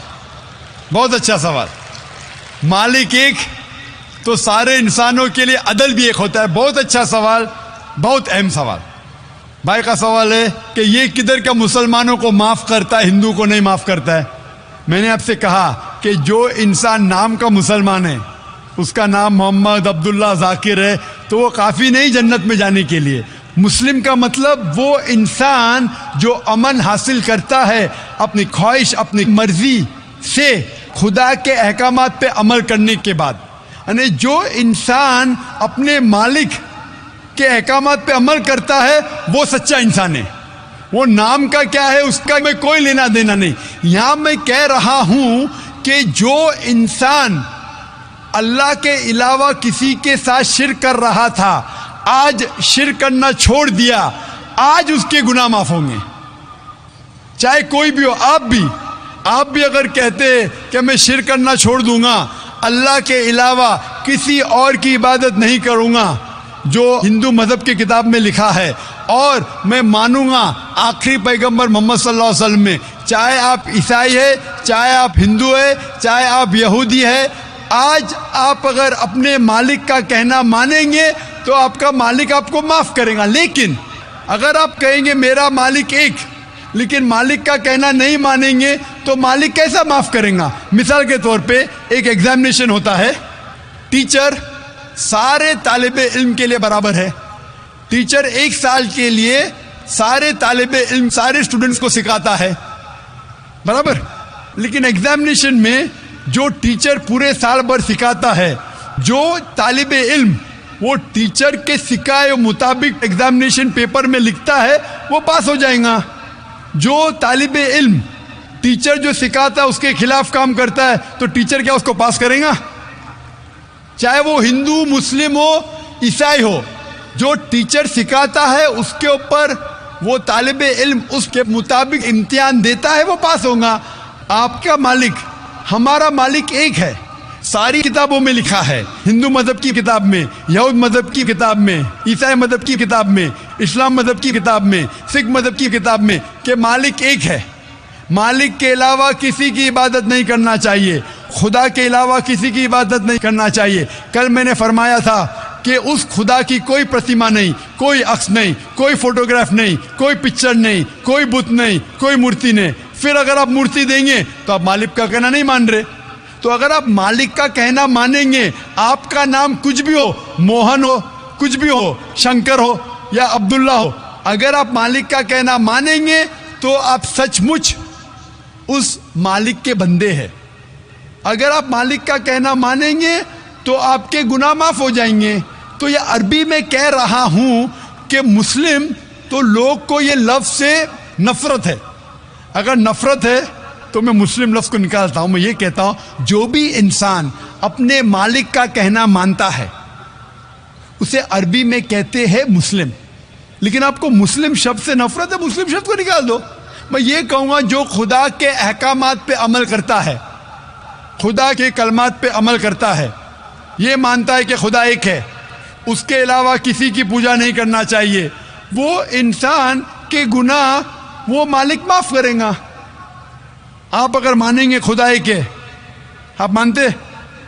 بہت اچھا سوال. مالک ایک تو سارے انسانوں کے لیے عدل بھی ایک ہوتا ہے. بہت اچھا سوال, بہت اہم سوال. بھائی کا سوال ہے کہ یہ کدھر کا مسلمانوں کو معاف کرتا ہے, ہندو کو نہیں معاف کرتا ہے. میں نے آپ سے کہا کہ جو انسان نام کا مسلمان ہے, اس کا نام محمد عبداللہ ذاکر ہے, تو وہ کافی نہیں جنت میں جانے کے لیے. مسلم کا مطلب وہ انسان جو امن حاصل کرتا ہے اپنی خواہش, اپنی مرضی سے خدا کے احکامات پہ عمل کرنے کے بعد. یعنی جو انسان اپنے مالک کے احکامات پہ عمل کرتا ہے وہ سچا انسان ہے. وہ نام کا کیا ہے اس کا میں کوئی لینا دینا نہیں. یہاں میں کہہ رہا ہوں کہ جو انسان اللہ کے علاوہ کسی کے ساتھ شرک کر رہا تھا, آج شرک کرنا چھوڑ دیا, آج اس کے گناہ معاف ہوں گے. چاہے کوئی بھی ہو. آپ بھی اگر کہتے کہ میں شرک کرنا چھوڑ دوں گا, اللہ کے علاوہ کسی اور کی عبادت نہیں کروں گا جو ہندو مذہب کی کتاب میں لکھا ہے, اور میں مانوں گا آخری پیغمبر محمد صلی اللہ علیہ وسلم میں, چاہے آپ عیسائی ہے, چاہے آپ ہندو ہے, چاہے آپ یہودی ہے, آج آپ اگر اپنے مالک کا کہنا مانیں گے تو آپ کا مالک آپ کو معاف کرے گا. لیکن اگر آپ کہیں گے میرا مالک ایک, لیکن مالک کا کہنا نہیں مانیں گے تو مالک کیسا معاف کریں گا؟ مثال کے طور پہ ایک ایگزامینیشن ہوتا ہے, ٹیچر سارے طالب علم کے لیے برابر ہے. ٹیچر 1 سال کے لیے سارے طالب علم, سارے اسٹوڈنٹس کو سکھاتا ہے, برابر. لیکن ایگزامینیشن میں جو ٹیچر پورے سال بھر سکھاتا ہے, جو طالب علم وہ ٹیچر کے سکھائے مطابق ایگزامینیشن پیپر میں لکھتا ہے وہ پاس ہو جائے گا. جو طالب علم ٹیچر جو سکھاتا ہے اس کے خلاف کام کرتا ہے تو ٹیچر کیا اس کو پاس کرے گا؟ چاہے وہ ہندو, مسلم ہو, عیسائی ہو, جو ٹیچر سکھاتا ہے اس کے اوپر وہ طالب علم اس کے مطابق امتحان دیتا ہے وہ پاس ہوگا. آپ کا مالک, ہمارا مالک ایک ہے. ساری کتابوں میں لکھا ہے, ہندو مذہب کی کتاب میں, یہود مذہب کی کتاب میں, عیسائی مذہب کی کتاب میں, اسلام مذہب کی کتاب میں, سکھ مذہب کی کتاب میں کہ مالک ایک ہے. مالک کے علاوہ کسی کی عبادت نہیں کرنا چاہیے, خدا کے علاوہ کسی کی عبادت نہیں کرنا چاہیے. کل میں نے فرمایا تھا کہ اس خدا کی کوئی پرتیما نہیں, کوئی عکس نہیں, کوئی فوٹوگراف نہیں, کوئی پکچر نہیں, کوئی بت نہیں, کوئی مورتی نہیں. پھر اگر آپ مورتی دیں گے تو آپ مالک کا کہنا نہیں مان رہے. تو اگر آپ مالک کا کہنا مانیں گے, آپ کا نام کچھ بھی ہو, موہن ہو, کچھ بھی ہو, شنکر ہو یا عبداللہ ہو, اگر آپ مالک کا کہنا مانیں گے تو آپ سچ مچ اس مالک کے بندے ہیں. اگر آپ مالک کا کہنا مانیں گے تو آپ کے گناہ معاف ہو جائیں گے. تو یہ عربی میں کہہ رہا ہوں کہ مسلم تو لوگ کو یہ لفظ سے نفرت ہے. اگر نفرت ہے تو میں مسلم لفظ کو نکالتا ہوں. میں یہ کہتا ہوں جو بھی انسان اپنے مالک کا کہنا مانتا ہے اسے عربی میں کہتے ہیں مسلم. لیکن آپ کو مسلم شبد سے نفرت ہے, مسلم شبد کو نکال دو. میں یہ کہوں گا جو خدا کے احکامات پہ عمل کرتا ہے, خدا کے کلمات پہ عمل کرتا ہے, یہ مانتا ہے کہ خدا ایک ہے, اس کے علاوہ کسی کی پوجا نہیں کرنا چاہیے, وہ انسان کے گناہ وہ مالک معاف کریں گا. آپ اگر مانیں گے خدا ایک ہے, آپ مانتے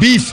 20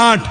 8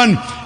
1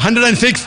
106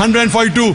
142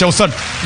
64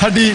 31।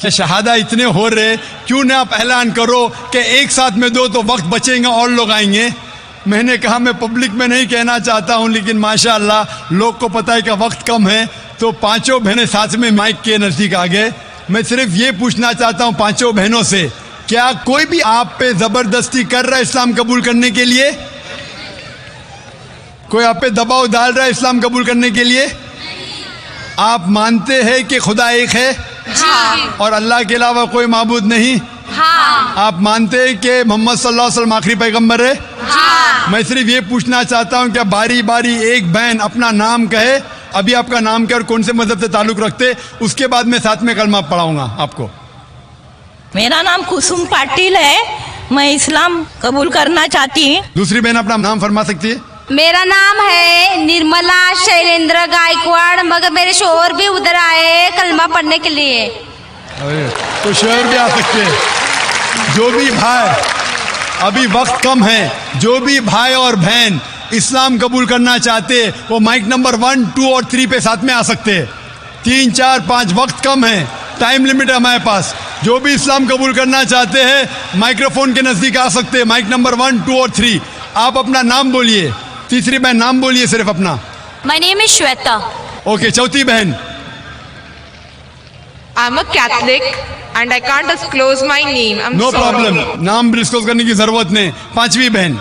کہ شہادہ اتنے ہو رہے, کیوں نہ آپ اعلان کرو کہ ایک ساتھ میں دو تو وقت بچیں گا اور لوگ آئیں گے. میں نے کہا میں پبلک میں نہیں کہنا چاہتا ہوں, لیکن ماشاءاللہ لوگ کو پتہ ہے کہ وقت کم ہے, تو پانچوں بہنیں ساتھ میں مائک کے نزدیک آ گئے. میں صرف یہ پوچھنا چاہتا ہوں پانچوں بہنوں سے, کیا کوئی بھی آپ پہ زبردستی کر رہا ہے اسلام قبول کرنے کے لیے؟ کوئی آپ پہ دباؤ ڈال رہا ہے اسلام قبول کرنے کے لیے؟ آپ مانتے ہیں کہ خدا ایک ہے اور اللہ کے علاوہ کوئی معبود نہیں؟ آپ مانتے ہیں کہ محمد صلی اللہ علیہ وسلم آخری پیغمبر ہے؟ میں صرف یہ پوچھنا چاہتا ہوں کہ باری باری ایک بہن اپنا نام کہے. ابھی آپ کا نام کیا اور کون سے مذہب سے تعلق رکھتے, اس کے بعد میں ساتھ میں کلمہ پڑھاؤں گا آپ کو. میرا نام کسم پاٹل ہے, میں اسلام قبول کرنا چاہتی ہوں. دوسری بہن اپنا نام فرما سکتی ہے؟ میرا نام ہے نرملا شیلیندر گائیکواڑ, مگر میرے شوہر بھی ادھر آئے کلمہ پڑھنے کے لیے. تو شوہر بھی آ سکتے ہیں. جو بھی بھائی, ابھی وقت کم ہے, جو بھی بھائی اور بہن اسلام قبول کرنا چاہتے وہ مائک نمبر 1, 2 اور 3 پہ ساتھ میں آ سکتے. 3, 4, 5 وقت کم ہے, ٹائم لمٹ ہے ہمارے پاس. جو بھی اسلام قبول کرنا چاہتے ہیں مائکروفون کے نزدیک آ سکتے. مائک نمبر 1, 2 اور 3. آپ اپنا نام بولیے. تیسری بہن نام بولیے صرف اپنا. My name is Shweta. Okay, چوتھی بہن. I'm a Catholic and I can't disclose my name. I'm No sorry. problem. نام ڈسکلوز کرنے کی ضرورت نہیں. پانچویں بہن.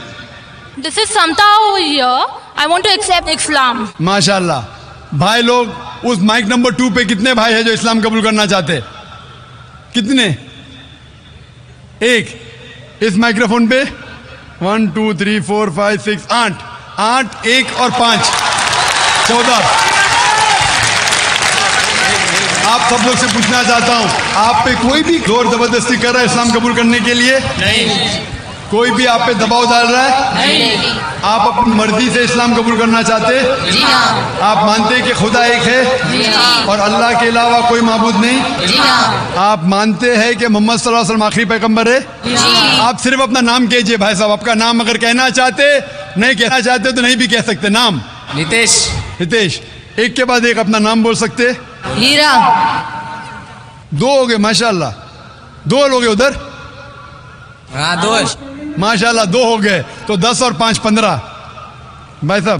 This is Samta over here. I want to accept Islam. ماشاءاللہ. بھائی لوگ اس مائک نمبر 2 پہ کتنے بھائی ہیں جو اسلام قبول کرنا چاہتے؟ کتنے؟ ایک. اس مائکروفون پہ 1, 2, 3, 4, 5, 6, 8. 1 اور 5 14. آپ سب لوگ سے پوچھنا چاہتا ہوں, آپ پہ کوئی بھی زور زبردستی کر رہا ہے اسلام قبول کرنے کے لیے؟ نہیں. کوئی بھی آپ پہ دباؤ ڈال رہا ہے؟ نہیں. آپ اپنی مرضی سے اسلام قبول کرنا چاہتے؟ جی ہاں. آپ مانتے کہ خدا ایک ہے؟ جی ہاں. اور اللہ کے علاوہ کوئی معبود نہیں؟ جی ہاں. آپ مانتے ہیں کہ محمد صلی اللہ علیہ وسلم آخری پیغمبر ہے؟ جی. آپ صرف اپنا نام کہیے بھائی صاحب. آپ کا نام اگر کہنا چاہتے, نہیں کہنا چاہتے تو نہیں بھی کہہ سکتے. نام؟ نتیش. ہتیش. ایک کے بعد ایک اپنا نام بول سکتے. ہیرا. 2 ہو گئے ماشاءاللہ. 2 لوگ ادھر. ہاں 2 ماشاءاللہ 2 ہو گئے. تو 10 اور 5 15. بھائی صاحب.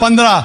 15.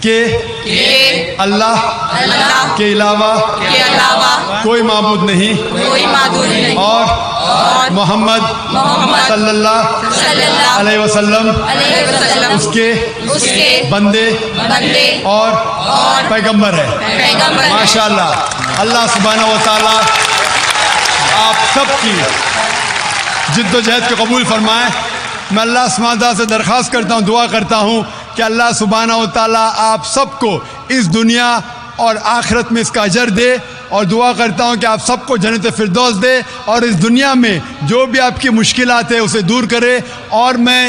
کہ اللہ کے علاوہ کوئی معبود نہیں اور محمد صلی اللہ علیہ وسلم اس کے بندے اور پیغمبر ہے. ماشاءاللہ. اللہ سبحانہ و تعالیٰ آپ سب کی جد و جہد کو قبول فرمائے. میں اللہ سبحانہ و تعالیٰ سے درخواست کرتا ہوں, دعا کرتا ہوں کہ اللہ سبحانہ و تعالیٰ آپ سب کو اس دنیا اور آخرت میں اس کا اجر دے, اور دعا کرتا ہوں کہ آپ سب کو جنت فردوس دے, اور اس دنیا میں جو بھی آپ کی مشکلات ہیں اسے دور کرے. اور میں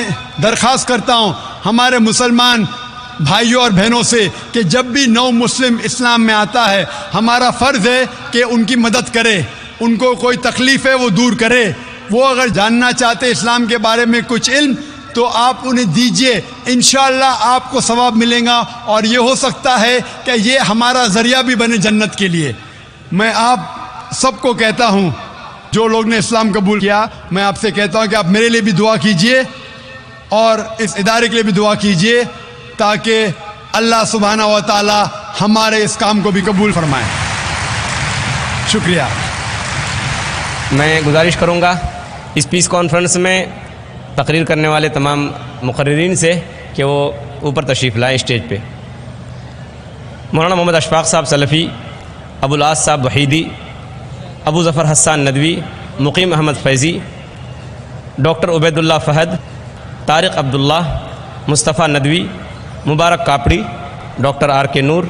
درخواست کرتا ہوں ہمارے مسلمان بھائیوں اور بہنوں سے کہ جب بھی نو مسلم اسلام میں آتا ہے ہمارا فرض ہے کہ ان کی مدد کرے, ان کو کوئی تکلیف ہے وہ دور کرے. وہ اگر جاننا چاہتے اسلام کے بارے میں کچھ علم تو آپ انہیں دیجئے, انشاءاللہ آپ کو ثواب ملے گا, اور یہ ہو سکتا ہے کہ یہ ہمارا ذریعہ بھی بنے جنت کے لیے. میں آپ سب کو کہتا ہوں جو لوگ نے اسلام قبول کیا, میں آپ سے کہتا ہوں کہ آپ میرے لیے بھی دعا کیجئے اور اس ادارے کے لیے بھی دعا کیجئے تاکہ اللہ سبحانہ و تعالی ہمارے اس کام کو بھی قبول فرمائے. شکریہ. میں گزارش کروں گا اس پیس کانفرنس میں تقریر کرنے والے تمام مقررین سے کہ وہ اوپر تشریف لائیں اسٹیج پہ. مولانا محمد اشفاق صاحب سلفی، ابو العاص صاحب وحیدی، ابو ظفر Hassan Nadvi, Muqeem Ahmad Faizi, doctor Ubaid Ullah Fahad, Tariq Abdullah, Mustafa Nadvi, Mubarak Kapadi, doctor R K Noor,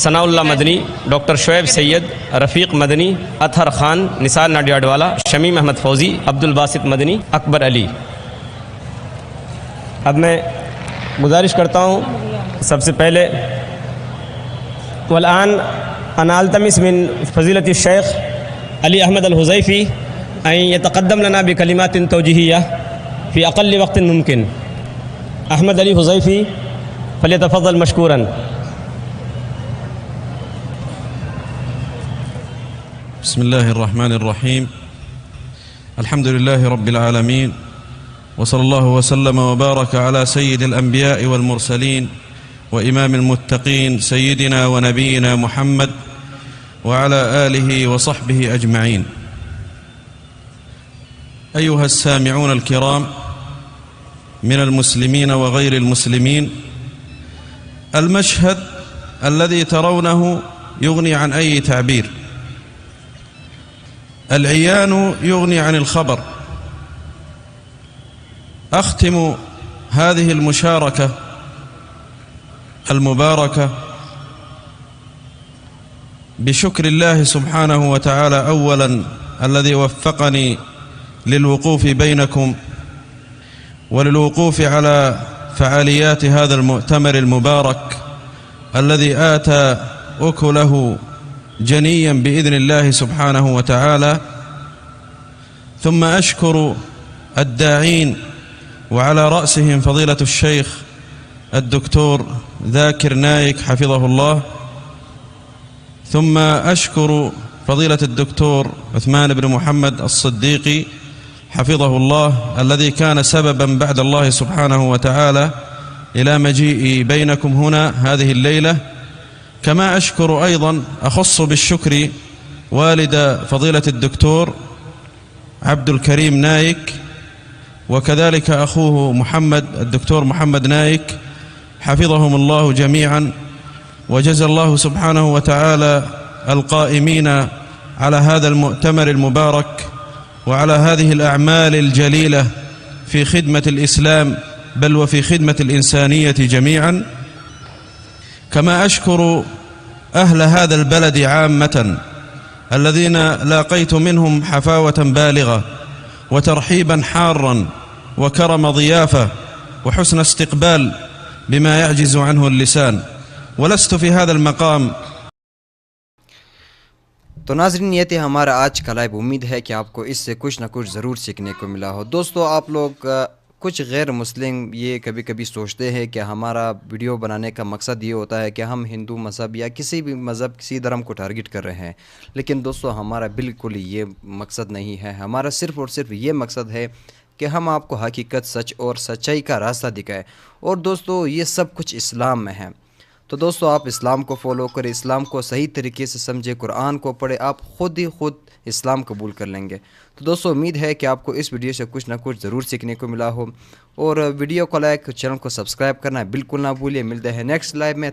ثناء اللہ مدنی، ڈاکٹر شعیب سید، رفیق مدنی، اطہر خان، نثار ناڈیاڈوالا، شمیم احمد فوزی، عبد الباسط مدنی، اکبر علی۔ اب میں گزارش کرتا ہوں سب سے پہلے والآن أنا ألتمس من فضيلة الشيخ علي أحمد الحذيفي أن يتقدم لنا بكلمات توجيهية في أقل وقت ممكن. أحمد علي حذيفي فليتفضل مشكورا. بسم الله الرحمن الرحيم. الحمد لله رب العالمين، وصلى الله وسلم وبارك على سيد الأنبياء والمرسلين وإمام المتقين سيدنا ونبينا محمد وعلى آله وصحبه أجمعين. أيها السامعون الكرام من المسلمين وغير المسلمين، المشهد الذي ترونه يغني عن أي تعبير. العيان يغني عن الخبر. أختم هذه المشاركة المباركة بشكر الله سبحانه وتعالى أولا الذي وفقني للوقوف بينكم وللوقوف على فعاليات هذا المؤتمر المبارك الذي آتى أكله جنيا بإذن الله سبحانه وتعالى. ثم أشكر الداعين وعلى رأسهم فضيلة الشيخ الدكتور ذاكر نايك حفظه الله. ثم أشكر فضيلة الدكتور عثمان بن محمد الصديقي حفظه الله الذي كان سببا بعد الله سبحانه وتعالى إلى مجيئي بينكم هنا هذه الليلة. كما أشكر أيضا أخص بالشكر والد فضيلة الدكتور عبد الكريم نايك، وكذلك أخوه محمد الدكتور محمد نايك حفظهم الله جميعا. وجزى الله سبحانه وتعالى القائمين على هذا المؤتمر المبارك وعلى هذه الأعمال الجليلة في خدمة الإسلام بل وفي خدمة الإنسانية جميعا. كما أشكر أهل هذا البلد عامة الذين لاقيت منهم حفاوة بالغة وترحيبا حارا وكرم ضيافة وحسن استقبال بما يعجز عنه اللسان. ولست في هذا المقام. تو ناظرین یہ تھے ہمارا آج کا لائیو. امید ہے کہ آپ کو اس سے کچھ نہ کچھ ضرور سیکھنے کو ملا ہو. دوستو آپ لوگ کچھ غیر مسلم یہ کبھی کبھی سوچتے ہیں کہ ہمارا ویڈیو بنانے کا مقصد یہ ہوتا ہے کہ ہم ہندو مذہب یا کسی بھی مذہب کسی دھرم کو ٹارگٹ کر رہے ہیں. لیکن دوستو ہمارا بالکل یہ مقصد نہیں ہے. ہمارا صرف اور صرف یہ مقصد ہے کہ ہم آپ کو حقیقت، سچ اور سچائی کا راستہ دکھائیں. اور دوستو یہ سب کچھ اسلام میں ہے. تو دوستو آپ اسلام کو فالو کریں، اسلام کو صحیح طریقے سے سمجھیں، قرآن کو پڑھیں، آپ خود ہی خود اسلام قبول کر لیں گے. تو دوستو امید ہے کہ آپ کو اس ویڈیو سے کچھ نہ کچھ ضرور سیکھنے کو ملا ہو. اور ویڈیو کو لائک، چینل کو سبسکرائب کرنا بالکل نہ بھولیں. ملتے ہیں نیکسٹ لائیو میں.